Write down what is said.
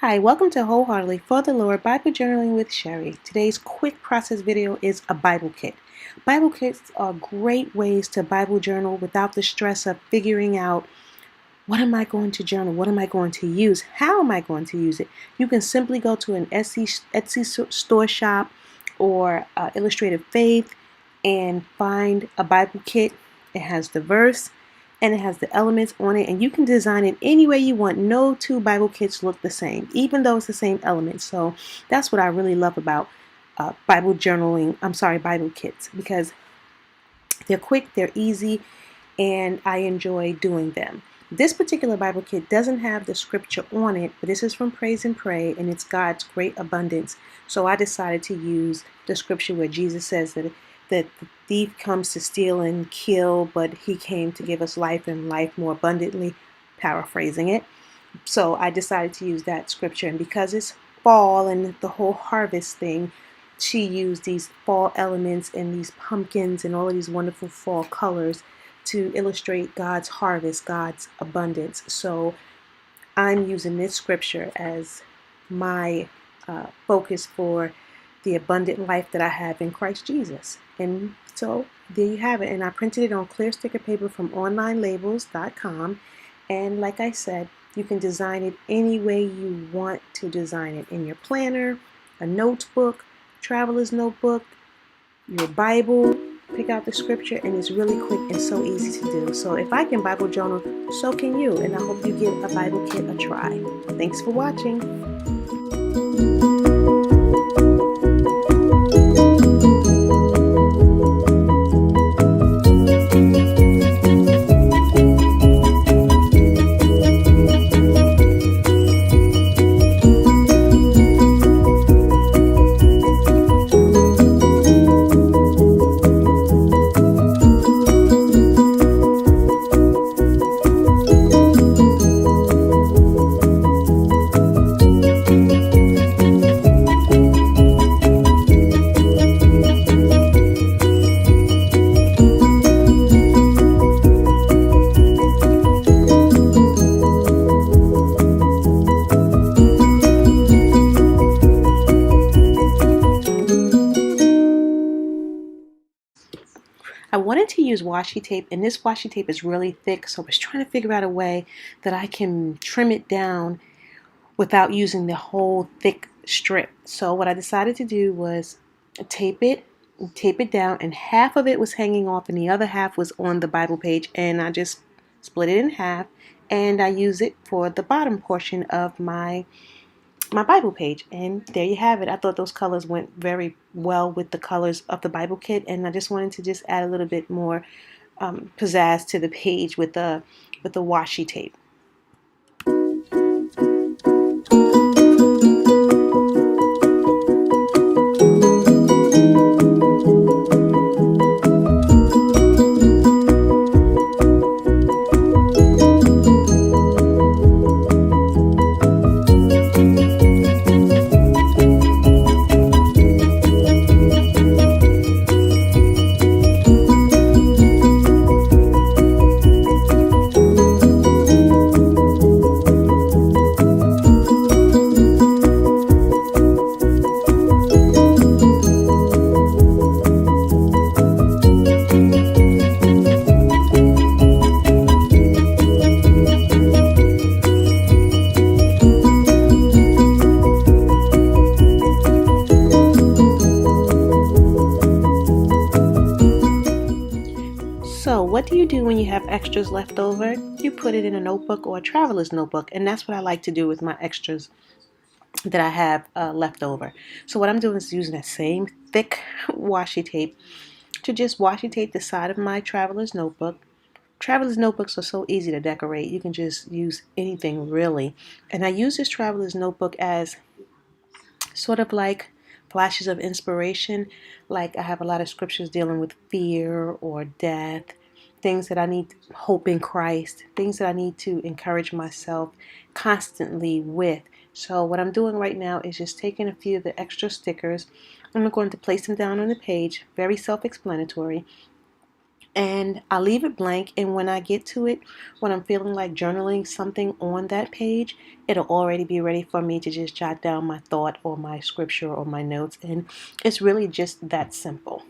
Hi, welcome to Wholeheartedly for the Lord Bible Journaling with Sherry. Today's quick process video is a Bible kit. Bible kits are great ways to Bible journal without the stress of figuring out what am I going to journal, what am I going to use, how am I going to use it. You can simply go to an Etsy store shop or Illustrated Faith and find a Bible kit. It has the verse and it has the elements on it, and you can design it any way you want. No two Bible kits look the same, even though it's the same elements. So that's what I really love about Bible kits, because they're quick, they're easy, and I enjoy doing them. This particular Bible kit doesn't have the scripture on it, but this is from Praise and Pray, and it's God's great abundance. So I decided to use the scripture where Jesus says that the thief comes to steal and kill, but he came to give us life and life more abundantly, paraphrasing it. So I decided to use that scripture, and because it's fall and the whole harvest thing, she used these fall elements and these pumpkins and all of these wonderful fall colors to illustrate God's harvest, God's abundance. So I'm using this scripture as my focus for the abundant life that I have in Christ Jesus. And so there you have it. And I printed it on clear sticker paper from onlinelabels.com. And like I said, you can design it any way you want to design it, in your planner, a notebook, traveler's notebook, your Bible. Pick out the scripture, and it's really quick and so easy to do. So if I can Bible journal, so can you. And I hope you give a Bible kit a try. Thanks for watching. I wanted to use washi tape, and this washi tape is really thick, so I was trying to figure out a way that I can trim it down without using the whole thick strip. So what I decided to do was tape it down, and half of it was hanging off and the other half was on the Bible page, and I just split it in half and I use it for the bottom portion of my Bible page. And there you have it. I thought those colors went very well with the colors of the Bible kit, and I just wanted to just add a little bit more pizzazz to the page with the washi tape. So what do you do when you have extras left over? You put it in a notebook or a traveler's notebook, and that's what I like to do with my extras that I have left over. So what I'm doing is using that same thick washi tape to just washi tape the side of my traveler's notebook. Traveler's notebooks are so easy to decorate. You can just use anything really. And I use this traveler's notebook as sort of like flashes of inspiration. Like I have a lot of scriptures dealing with fear or death, things that I need, hope in Christ, things that I need to encourage myself constantly with. So what I'm doing right now is just taking a few of the extra stickers. I'm going to place them down on the page, very self-explanatory. And I leave it blank, and when I get to it, when I'm feeling like journaling something on that page, it'll already be ready for me to just jot down my thought or my scripture or my notes, and it's really just that simple.